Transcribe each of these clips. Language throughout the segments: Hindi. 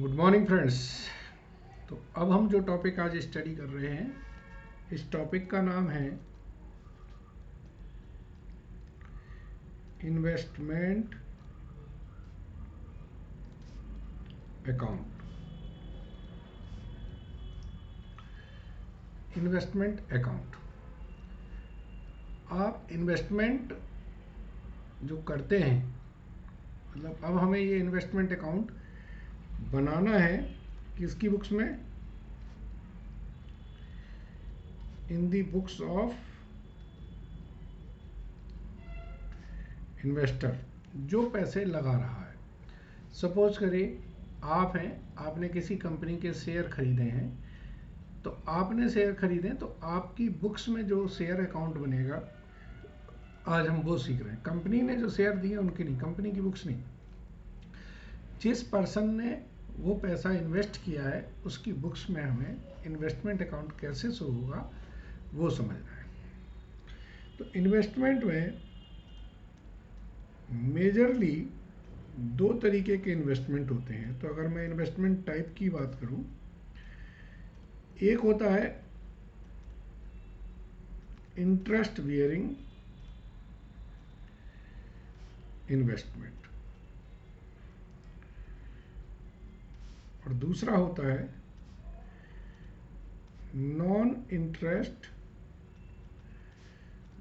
Good morning friends. तो अब हम जो टॉपिक आज स्टडी कर रहे हैं, इस टॉपिक का नाम है इन्वेस्टमेंट अकाउंट। इन्वेस्टमेंट अकाउंट, आप इन्वेस्टमेंट जो करते हैं, मतलब अब हमें ये इन्वेस्टमेंट अकाउंट बनाना है किसकी बुक्स में? इन दी बुक्स ऑफ इन्वेस्टर, जो पैसे लगा रहा है। सपोज करिए आप हैं, आपने किसी कंपनी के शेयर खरीदे हैं, तो आपने शेयर खरीदे तो आपकी बुक्स में जो शेयर अकाउंट बनेगा, आज हम वो सीख रहे हैं। कंपनी ने जो शेयर दिए उनकी नहीं, कंपनी की बुक्स नहीं। जिस पर्सन ने वो पैसा इन्वेस्ट किया है उसकी बुक्स में हमें इन्वेस्टमेंट अकाउंट कैसे शो होगा वो समझना है। तो इन्वेस्टमेंट में मेजरली दो तरीके के इन्वेस्टमेंट होते हैं। तो अगर मैं इन्वेस्टमेंट टाइप की बात करूं, एक होता है इंटरेस्ट बियरिंग इन्वेस्टमेंट और दूसरा होता है non interest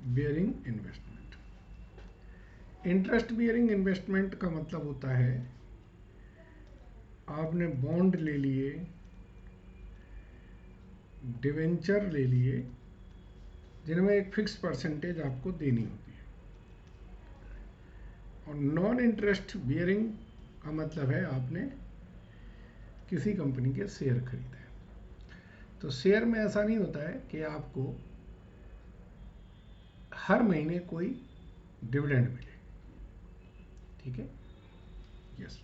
bearing investment. Interest bearing investment का मतलब होता है आपने बॉन्ड ले लिए, डिवेंचर ले लिए, जिनमें एक फिक्स परसेंटेज आपको देनी होती है। और नॉन इंटरेस्ट बियरिंग का मतलब है आपने किसी कंपनी के शेयर खरीदे। तो शेयर में ऐसा नहीं होता है कि आपको हर महीने कोई डिविडेंड मिले, ठीक है? यस।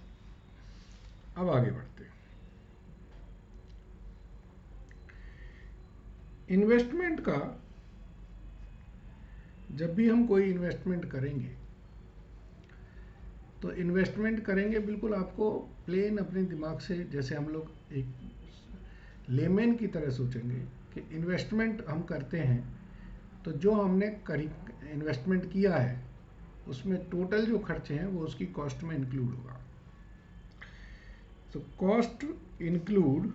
अब आगे बढ़ते हैं। इन्वेस्टमेंट का, जब भी हम कोई इन्वेस्टमेंट करेंगे तो इन्वेस्टमेंट करेंगे बिल्कुल आपको प्लेन अपने दिमाग से, जैसे हम लोग एक लेमैन की तरह सोचेंगे कि इन्वेस्टमेंट हम करते हैं तो जो हमने इन्वेस्टमेंट किया है उसमें टोटल जो खर्चे हैं वो उसकी कॉस्ट में इंक्लूड होगा। तो cost include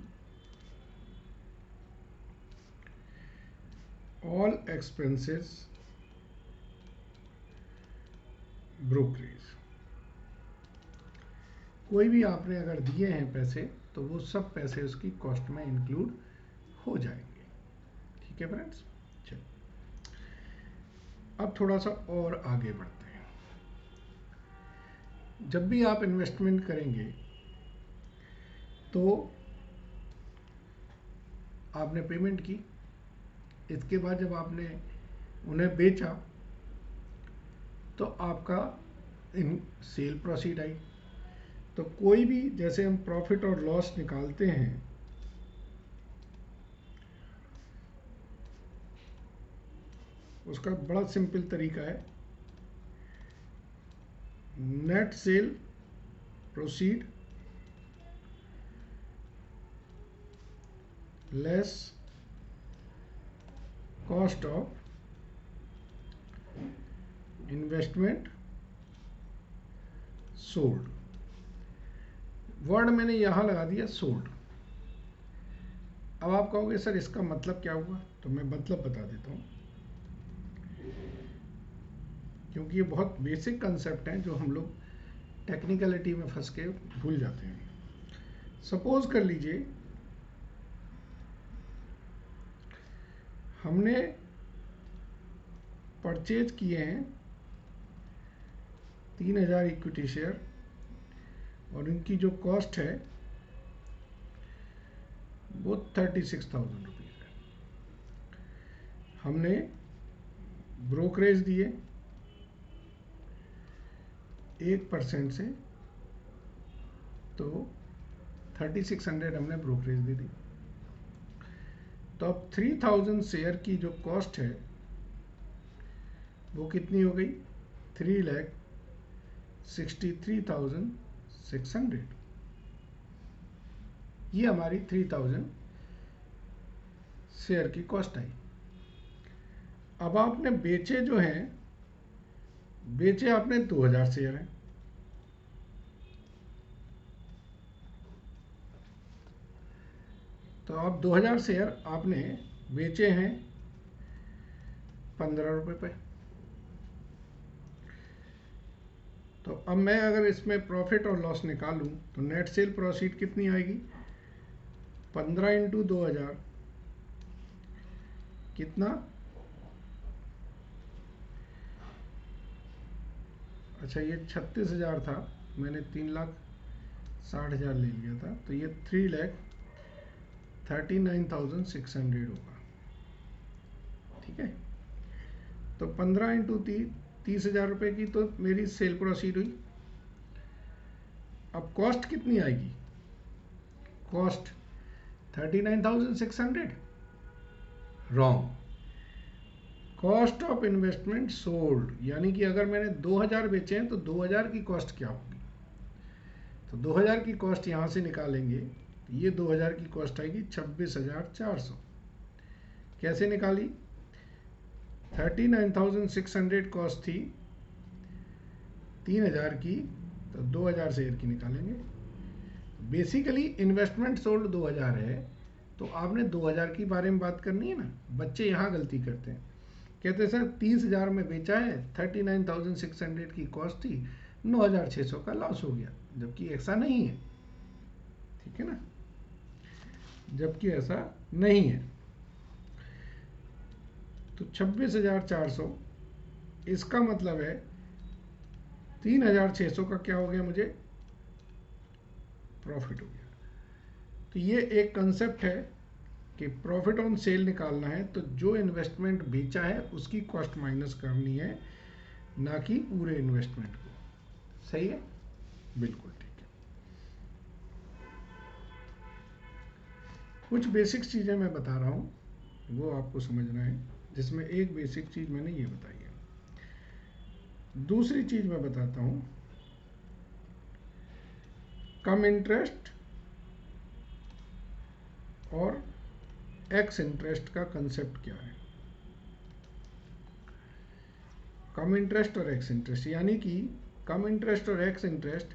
all expenses brokerage. कोई भी आपने अगर दिए हैं पैसे तो वो सब पैसे उसकी कॉस्ट में इंक्लूड हो जाएंगे, ठीक है फ्रेंड्स? चलो अब थोड़ा सा और आगे बढ़ते हैं। जब भी आप इन्वेस्टमेंट करेंगे तो आपने पेमेंट की, इसके बाद जब आपने उन्हें बेचा तो आपका इन सेल प्रोसीड आई। तो कोई भी, जैसे हम प्रॉफिट और लॉस निकालते हैं, उसका बड़ा सिंपल तरीका है, net cell proceed less cost of investment sold. Word मैंने यहां लगा दिया सोल्ड। अब आप कहोगे सर इसका मतलब क्या हुआ, तो मैं मतलब बता देता हूं, क्योंकि ये बहुत बेसिक कंसेप्ट हैं जो हम लोग टेक्निकलिटी में फंस के भूल जाते हैं। सपोज कर लीजिए हमने परचेज किए हैं 3000 इक्विटी शेयर और इनकी जो कॉस्ट है वो 36,000 रुपीज़ है। हमने ब्रोकरेज दिए 1% से, तो 3600 हमने ब्रोकरेज दे दी। तो अब 3000 शेयर की जो कॉस्ट है वो कितनी हो गई? 3,63,600। ये हमारी 3000 शेयर की कॉस्ट आई। अब आपने बेचे जो हैं, बेचे आपने 2000 शेयर हैं, तो अब 2000 शेयर आपने बेचे हैं 15 रुपये पे। तो अब मैं अगर इसमें प्रॉफिट और लॉस निकालूं तो नेट सेल प्रोसीड कितनी आएगी, 15 इंटू 2000 कितना, अच्छा ये 36,000 था, मैंने 3,60,000 ले लिया था, तो ये 3,39,600 होगा। ठीक है, तो 15 इंटू 30,000 रुपये की तो मेरी सेल प्रोसीड हुई। अब कॉस्ट कितनी आएगी, cost 39,600, wrong. Cost of investment sold, यानी कि अगर मैंने 2000 बेचे हैं तो 2000 की कॉस्ट क्या होगी, तो 2000 की कॉस्ट यहां से निकालेंगे, ये 2000 की कॉस्ट आएगी 26,400। कैसे निकाली, 39,600 कॉस्ट थी 3000 की, तो 2000 शेयर की निकालेंगे। बेसिकली इन्वेस्टमेंट सोल्ड 2000 है, तो आपने 2000 की बारे में बात करनी है ना। बच्चे यहाँ गलती करते हैं, कहते हैं सर 30,000 में बेचा है, 39,600 की कॉस्ट थी, 9,600 का लॉस हो गया, जबकि ऐसा नहीं है। ठीक है ना, जबकि ऐसा नहीं है। तो 26,400, इसका मतलब है 3,600 का क्या हो गया, मुझे प्रॉफिट हो गया। तो ये एक कंसेप्ट है कि प्रॉफिट ऑन सेल निकालना है तो जो इन्वेस्टमेंट बेचा है उसकी कॉस्ट माइनस करनी है, ना कि पूरे इन्वेस्टमेंट को। सही है, बिल्कुल ठीक है। कुछ बेसिक चीजें मैं बता रहा हूं, वो आपको समझना है, जिसमें एक बेसिक चीज मैंने ये बताई है। दूसरी चीज मैं बताता हूं, कम इंटरेस्ट और एक्स इंटरेस्ट का कंसेप्ट क्या है। कम इंटरेस्ट और एक्स इंटरेस्ट, यानी कि कम इंटरेस्ट और एक्स इंटरेस्ट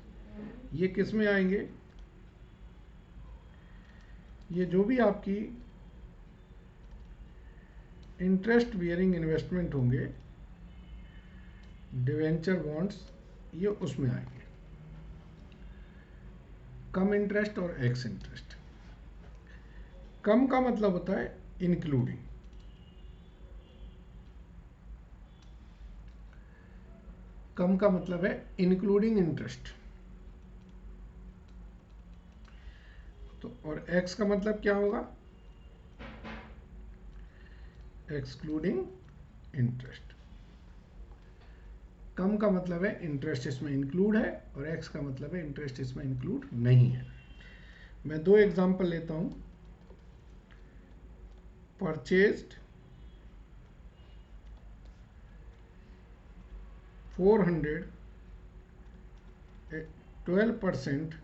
ये किस में आएंगे, ये जो भी आपकी इंटरेस्ट बियरिंग इन्वेस्टमेंट होंगे, डिवेंचर बॉन्ड्स, ये उसमें आएंगे। कम इंटरेस्ट और एक्स इंटरेस्ट। कम का मतलब होता है इंक्लूडिंग, कम का मतलब है इंक्लूडिंग इंटरेस्ट। तो और एक्स का मतलब क्या होगा, एक्सक्लूडिंग इंटरेस्ट। कम का मतलब है इंटरेस्ट इसमें इंक्लूड है, और एक्स का मतलब है इंटरेस्ट इसमें इंक्लूड नहीं है। मैं दो एग्जांपल लेता हूं। Purchased 400 12%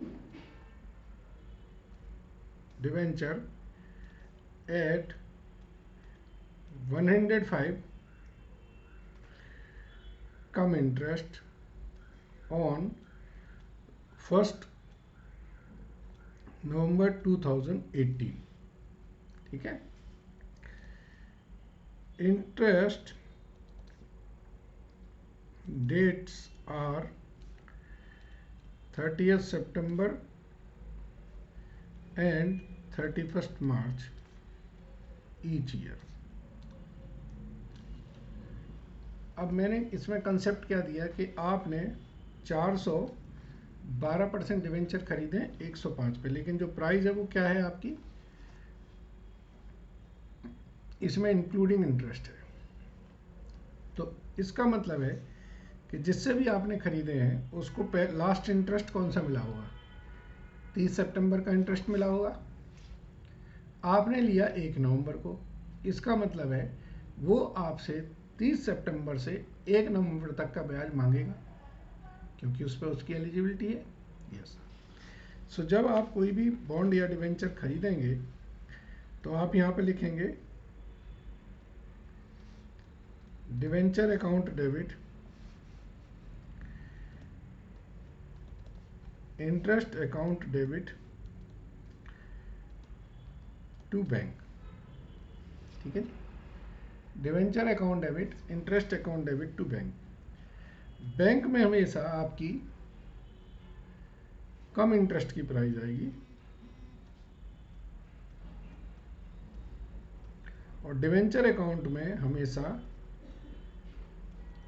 debenture at 105 cum interest on 1 November 2018। ठीक है, interest dates are 30th September and 31st March each year। अब मैंने इसमें कंसेप्ट क्या दिया कि आपने 412% डिवेंचर खरीदे 105 पे, लेकिन जो प्राइस है वो क्या है आपकी, इसमें इंक्लूडिंग इंटरेस्ट है। तो इसका मतलब है कि जिससे भी आपने खरीदे हैं उसको लास्ट इंटरेस्ट कौन सा मिला होगा, 30 सितंबर का इंटरेस्ट मिला होगा। आपने लिया 1 नवंबर को, इसका मतलब है वो आपसे 30 सितंबर से 1 नवंबर तक का ब्याज मांगेगा, क्योंकि उस पर उसकी एलिजिबिलिटी है। यस, सो जब आप कोई भी बॉन्ड या डिवेंचर खरीदेंगे तो आप यहाँ पे लिखेंगे debenture account debit, interest account debit to bank. ठीक है, debenture account debit, interest account debit to bank. Bank में हमेशा आपकी कम इंटरेस्ट की प्राइस आएगी और डिवेंचर अकाउंट में हमेशा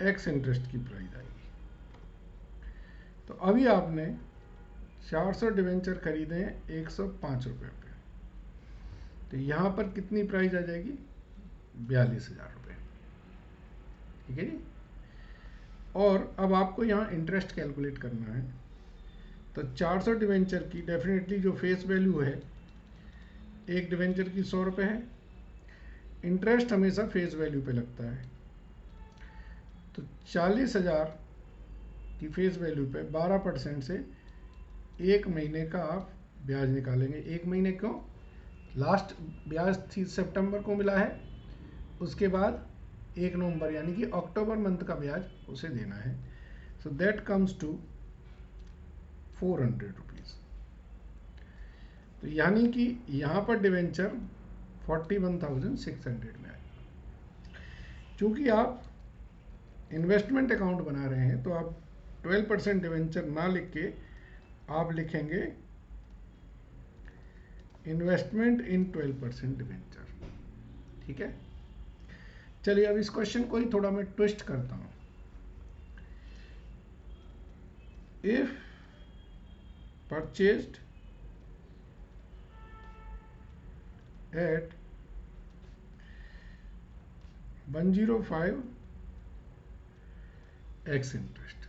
एक्स इंटरेस्ट की प्राइस आएगी। तो अभी आपने 400 डिवेंचर खरीदे हैं 105 रुपये पे, तो यहाँ पर कितनी प्राइस आ जाएगी? 42,000 रुपये। ठीक है जी। और अब आपको यहाँ इंटरेस्ट कैलकुलेट करना है। तो 400 डिवेंचर की डेफिनेटली जो फेस वैल्यू है, एक डिवेंचर की 100 रुपये है। इंटरेस्ट हमेशा फेस वैल्यू पे लगता है, तो 40,000 की फेस वैल्यू पे 12% से एक महीने का आप ब्याज निकालेंगे। एक महीने क्यों? लास्ट ब्याज थी सितंबर को मिला है, उसके बाद 1 नवंबर यानी कि अक्टूबर मंथ का ब्याज उसे देना है। So that comes to 400 rupees. तो यानी कि यहाँ पर डिवेंचर 41,600 में आएगा। चूँकि आप इन्वेस्टमेंट अकाउंट बना रहे हैं तो आप 12% डिवेंचर ना लिख के आप लिखेंगे इन्वेस्टमेंट इन 12% डिवेंचर। ठीक है, चलिए अब इस क्वेश्चन को ही थोड़ा मैं ट्विस्ट करता हूं। If purchased at 105 ex interest.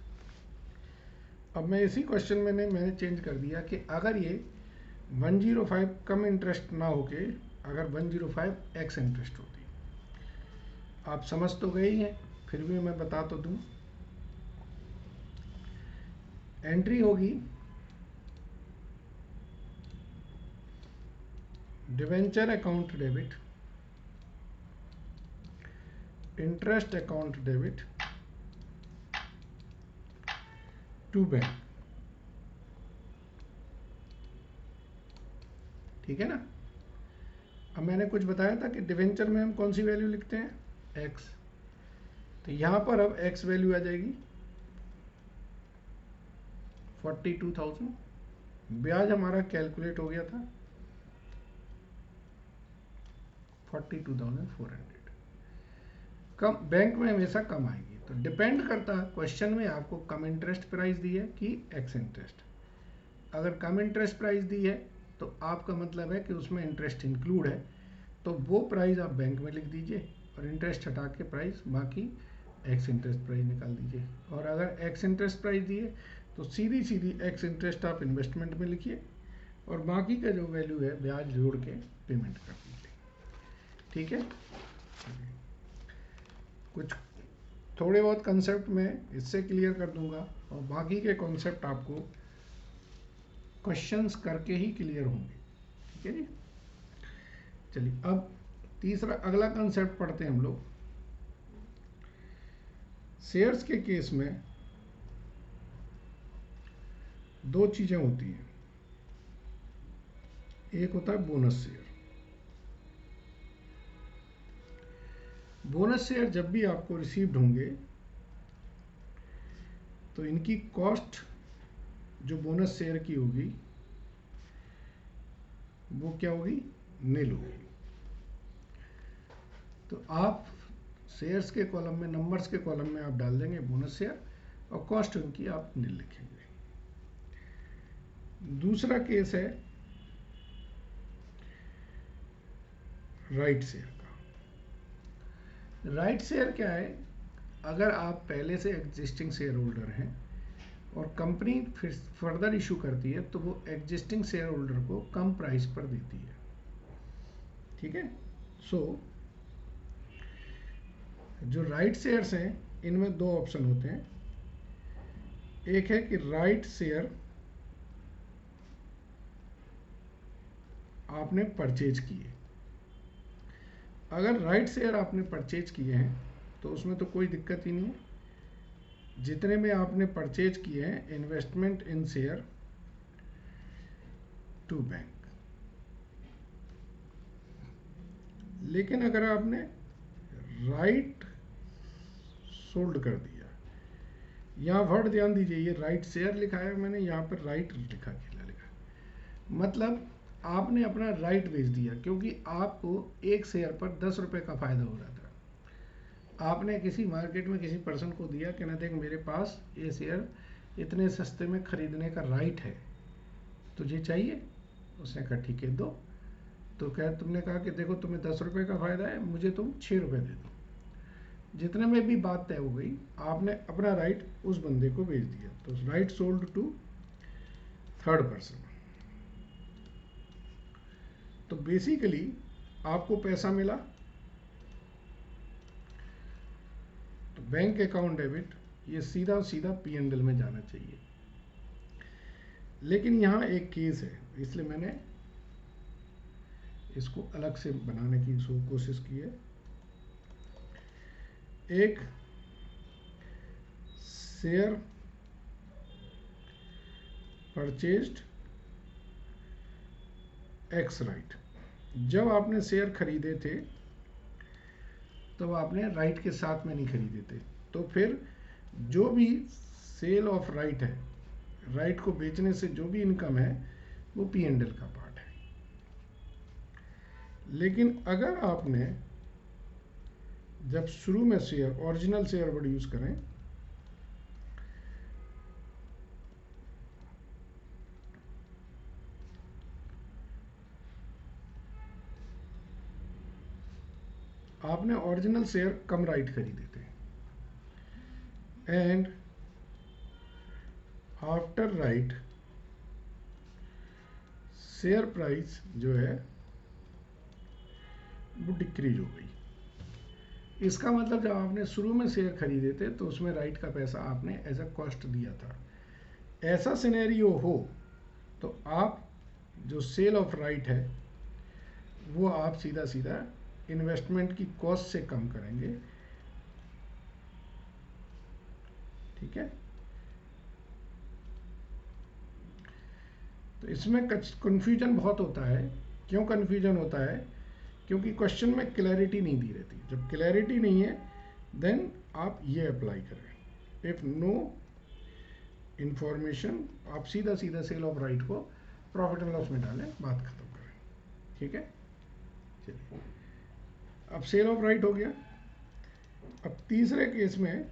अब मैं इसी क्वेश्चन में मैंने चेंज कर दिया कि अगर ये 105 कम इंटरेस्ट ना होके अगर 105 एक्स इंटरेस्ट होती। आप समझ तो गए ही हैं, फिर भी मैं बता तो दूं। एंट्री होगी debenture account debit, interest account debit to bank. ठीक है ना। अब मैंने कुछ बताया था कि डिवेंचर में हम कौन सी वैल्यू लिखते हैं? एक्स। तो यहां पर अब एक्स वैल्यू आ जाएगी 42,000। ब्याज हमारा कैलकुलेट हो गया था 42,400। कम बैंक में हमेशा कम आएगी, तो डिपेंड करता है क्वेश्चन में आपको कम इंटरेस्ट प्राइस दी है कि एक्स इंटरेस्ट। अगर कम इंटरेस्ट प्राइस दी है तो आपका मतलब है कि उसमें इंटरेस्ट इंक्लूड है, तो वो प्राइस आप बैंक में लिख दीजिए और इंटरेस्ट हटा के प्राइस बाकी एक्स इंटरेस्ट प्राइस निकाल दीजिए। और अगर एक्स इंटरेस्ट प्राइस दिए तो सीधी सीधी एक्स इंटरेस्ट आप इन्वेस्टमेंट में लिखिए और बाकी का जो वैल्यू है ब्याज जोड़ के पेमेंट कर दीजिए। ठीक है, कुछ थोड़े बहुत कंसेप्ट मैं इससे क्लियर कर दूंगा और बाकी के कॉन्सेप्ट आपको क्वेश्चंस करके ही क्लियर होंगे। ठीक है जी। चलिए अब तीसरा अगला कंसेप्ट पढ़ते हैं हम लोग। शेयर्स के केस में दो चीजें होती हैं, एक होता है बोनस शेयर। बोनस शेयर जब भी आपको रिसीव्ड होंगे तो इनकी कॉस्ट जो बोनस शेयर की होगी वो क्या होगी? नील होगी। तो आप शेयर्स के कॉलम में, नंबर्स के कॉलम में आप डाल देंगे बोनस शेयर और कॉस्ट उनकी आप नील लिखेंगे। दूसरा केस है राइट शेयर का। राइट शेयर क्या है? अगर आप पहले से एग्जिस्टिंग शेयर होल्डर हैं और कंपनी फिर फर्दर इशू करती है तो वो एग्जिस्टिंग शेयर होल्डर को कम प्राइस पर देती है। ठीक है। सो जो राइट शेयर्स हैं इनमें दो ऑप्शन होते हैं। एक है कि राइट शेयर आपने परचेज किए। अगर राइट शेयर आपने परचेज किए हैं तो उसमें तो कोई दिक्कत ही नहीं है। जितने में आपने परचेज किए हैं, investment in share to bank. लेकिन अगर आपने राइट सोल्ड कर दिया, यहाँ वर्ड ध्यान दीजिए, ये राइट शेयर लिखा है मैंने, यहाँ पर राइट लिखा लिखा, मतलब आपने अपना राइट बेच दिया, क्योंकि आपको एक शेयर पर 10 रुपये का फायदा हो रहा था। आपने किसी मार्केट में किसी पर्सन को दिया कि ना देख, मेरे पास ये शेयर इतने सस्ते में खरीदने का राइट है, तुझे चाहिए? उसने कहा ठीक है दो। तो क्या तुमने कहा कि देखो तुम्हें 10 रुपये का फायदा है, मुझे तुम 6 रुपये दे दो। जितने में भी बात तय हो गई, आपने अपना राइट उस बंदे को बेच दिया। तो right sold to third person. तो बेसिकली आपको पैसा मिला, तो बैंक अकाउंट डेबिट, ये सीधा सीधा P&L में जाना चाहिए। लेकिन यहाँ एक केस है, इसलिए मैंने इसको अलग से बनाने की कोशिश की है। एक शेयर परचेज्ड एक्स राइट। जब आपने शेयर खरीदे थे तब आपने राइट के साथ में नहीं खरीदे थे, तो फिर जो भी सेल ऑफ राइट है, राइट को बेचने से जो भी इनकम है वो P&L का पार्ट है। लेकिन अगर आपने जब शुरू में share, original share word use करें, आपने ओरिजिनल शेयर कम राइट खरीदे थे, and after right share price जो है वो डिक्रीज हो गई। इसका मतलब जब आपने शुरू में शेयर खरीदे थे तो उसमें राइट का पैसा आपने एज अ कॉस्ट दिया था। ऐसा सिनेरियो हो तो आप जो सेल ऑफ राइट है वो आप सीधा सीधा इन्वेस्टमेंट की कॉस्ट से कम करेंगे। ठीक है, तो इसमें कन्फ्यूजन बहुत होता है। क्यों कन्फ्यूजन होता है? क्योंकि क्वेश्चन में क्लैरिटी नहीं दी रहती। जब क्लैरिटी नहीं है देन आप ये अप्लाई करें। इफ नो इंफॉर्मेशन, आप सीधा सीधा सेल ऑफ राइट को प्रॉफिट एंड लॉस में डालें, बात खत्म करें। ठीक है, चलिए अब सेल ऑफ राइट हो गया। अब तीसरे केस में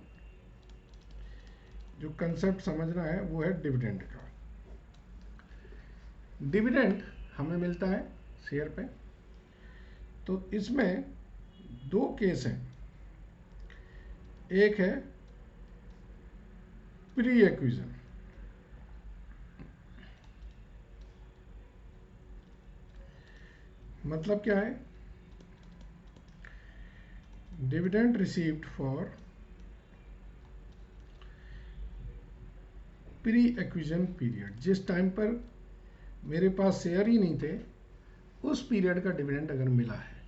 जो कंसेप्ट समझना है वो है डिविडेंड का। डिविडेंड हमें मिलता है शेयर पे, तो इसमें दो केस हैं। एक है प्री एक्विजन, मतलब क्या है? Dividend received for pre एक्विजन period. जिस टाइम पर मेरे पास शेयर ही नहीं थे, उस पीरियड का डिविडेंड अगर मिला है।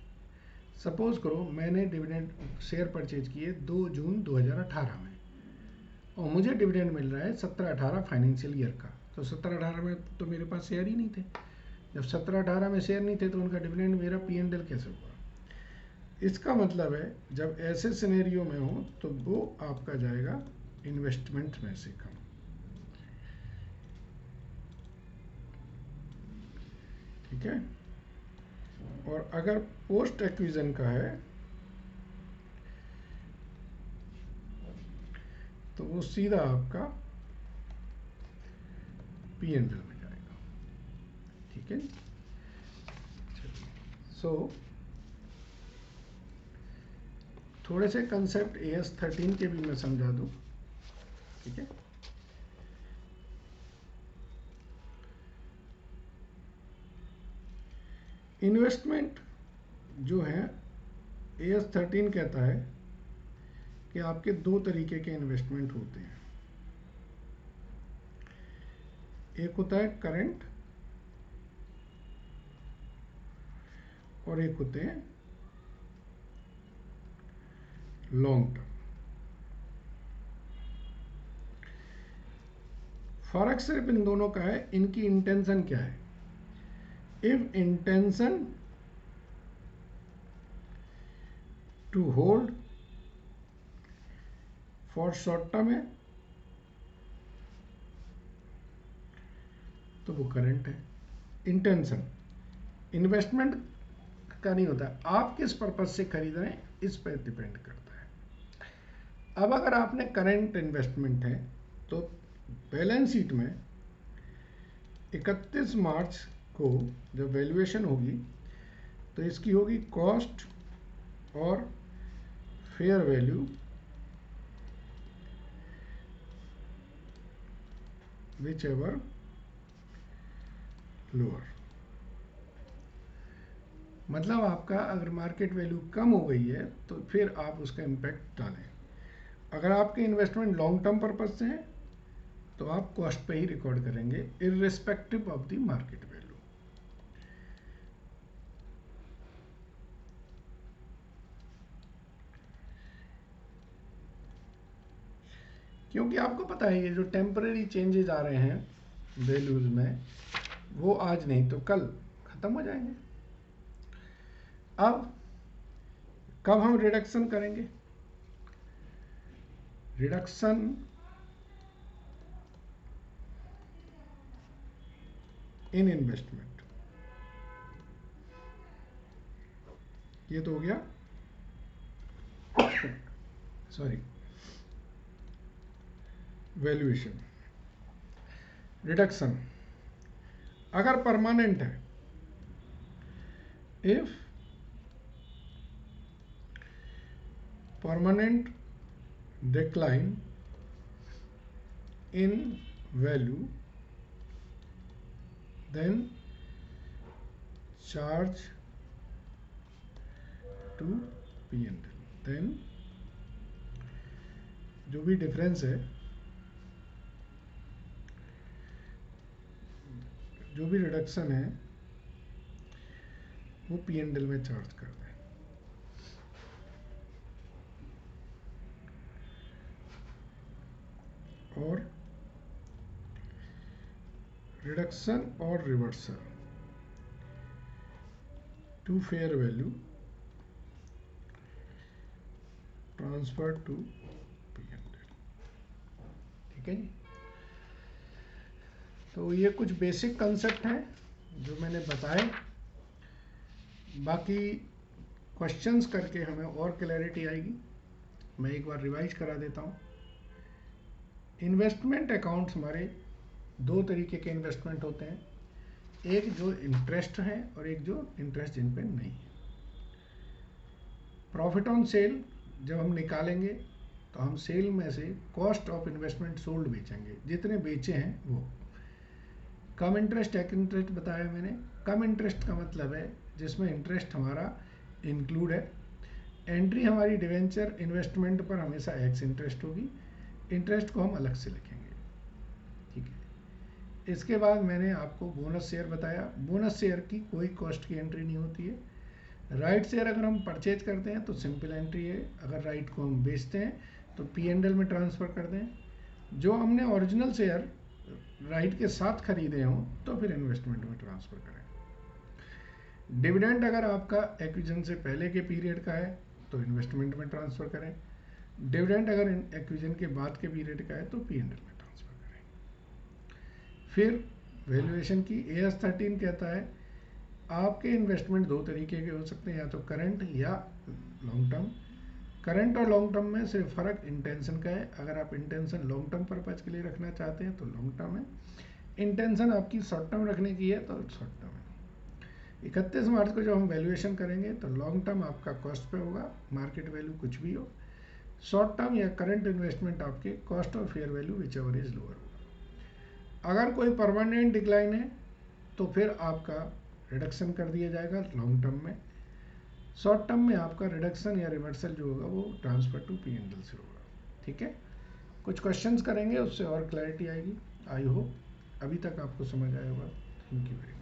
सपोज करो मैंने डिविडेंड शेयर परचेज किए 2 जून 2018 में, और मुझे डिविडेंड मिल रहा है 17-18 फाइनेंशियल ईयर का। तो 17-18 में तो मेरे पास शेयर ही नहीं थे। जब 17-18 में शेयर नहीं थे तो उनका डिविडेंड मेरा P&L कैसे हुआ? इसका मतलब है जब ऐसे सिनेरियो में हो तो वो आपका जाएगा इन्वेस्टमेंट में से कम। ठीक है, और अगर पोस्ट एक्विजन का है तो वो सीधा आपका P&L में जाएगा। ठीक है, सो थोड़े से कंसेप्ट AS 13 के भी मैं समझा दूं। ठीक है, इन्वेस्टमेंट जो है AS 13 कहता है कि आपके दो तरीके के इन्वेस्टमेंट होते हैं। एक होता है करंट और एक होते हैं लॉन्ग टर्म। फर्क सिर्फ इन दोनों का है, इनकी इंटेंशन क्या है। If intention to hold for short term है तो वो करंट है। इंटेंशन इन्वेस्टमेंट का नहीं होता, आप किस पर्पज से खरीद रहे हैं इस पर डिपेंड करता है। अब अगर आपने करंट इन्वेस्टमेंट है तो बैलेंस शीट में 31 मार्च को जब वैल्यूएशन होगी तो इसकी होगी कॉस्ट और fair value which ever lower. मतलब आपका अगर मार्केट वैल्यू कम हो गई है तो फिर आप उसका इम्पैक्ट डालें। अगर आपके इन्वेस्टमेंट लॉन्ग टर्म पर्पज से है तो आप कॉस्ट पे ही रिकॉर्ड करेंगे irrespective of the market value. क्योंकि आपको पता है ये जो टेम्परेरी चेंजेस आ रहे हैं वैल्यूज में वो आज नहीं तो कल खत्म हो जाएंगे। अब कब हम रिडक्शन करेंगे? रिडक्शन इन इन्वेस्टमेंट, ये तो हो गया सॉरी वैल्यूएशन। रिडक्शन अगर परमानेंट है, if permanent decline in value then charge to P&L। Then जो भी डिफरेंस है, जो भी रिडक्शन है वो P&L में चार्ज कर दें। और रिडक्शन और reversal to fair value transfer to P&L। ठीक है जी। तो ये कुछ बेसिक कंसेप्ट हैं जो मैंने बताए। बाकी क्वेश्चंस करके हमें और क्लैरिटी आएगी। मैं एक बार रिवाइज करा देता हूँ। इन्वेस्टमेंट अकाउंट्स हमारे दो तरीके के इन्वेस्टमेंट होते हैं, एक जो इंटरेस्ट है और एक जो इंटरेस्ट जिन पे नहीं है। प्रॉफिट ऑन सेल जब हम निकालेंगे तो हम सेल में से कॉस्ट ऑफ इन्वेस्टमेंट सोल्ड बेचेंगे, जितने बेचे हैं वो। कम इंटरेस्ट एक इंटरेस्ट बताया मैंने। कम इंटरेस्ट का मतलब है जिसमें इंटरेस्ट हमारा इंक्लूड है। एंट्री हमारी डिवेंचर इन्वेस्टमेंट पर हमेशा एक्स इंटरेस्ट होगी, इंटरेस्ट को हम अलग से लिखेंगे। ठीक है। इसके बाद मैंने आपको बोनस शेयर बताया। बोनस शेयर की कोई कॉस्ट की एंट्री नहीं होती है। राइट शेयर अगर हम परचेज करते हैं तो सिंपल एंट्री है, अगर राइट को हम बेचते हैं तो P&L में ट्रांसफ़र कर दें। जो हमने ओरिजिनल शेयर राइट के साथ खरीदे हों तो फिर इन्वेस्टमेंट में ट्रांसफ़र करें। डिविडेंड अगर आपका एक्विजन से पहले के पीरियड का है तो इन्वेस्टमेंट में ट्रांसफ़र करें। डिविडेंड अगर एक्विजन के बाद के पीरियड का है तो P&L में ट्रांसफ़र करें। फिर वैल्यूएशन की AS 13 कहता है आपके इन्वेस्टमेंट दो तरीके के हो सकते हैं, या तो करंट या लॉन्ग टर्म। करंट और लॉन्ग टर्म में सिर्फ फ़र्क इंटेंशन का है। अगर आप इंटेंशन लॉन्ग टर्म पर्पज के लिए रखना चाहते हैं तो लॉन्ग टर्म है, इंटेंशन आपकी शॉर्ट टर्म रखने की है तो शॉर्ट टर्म है। 31 मार्च को जब हम वैल्यूएशन करेंगे तो लॉन्ग टर्म आपका कॉस्ट पे होगा, मार्केट वैल्यू कुछ भी हो। शॉर्ट टर्म या करंट इन्वेस्टमेंट आपके कॉस्ट और fair value which ever is lower होगा। अगर कोई परमानेंट डिक्लाइन है तो फिर आपका रिडक्शन कर दिया जाएगा लॉन्ग टर्म में। शॉर्ट टर्म में आपका रिडक्शन या रिवर्सल जो होगा वो ट्रांसफर टू P&L से होगा। ठीक है। कुछ क्वेश्चंस करेंगे, उससे और क्लैरिटी आएगी। आई होप अभी तक आपको समझ आया होगा। Thank you very much.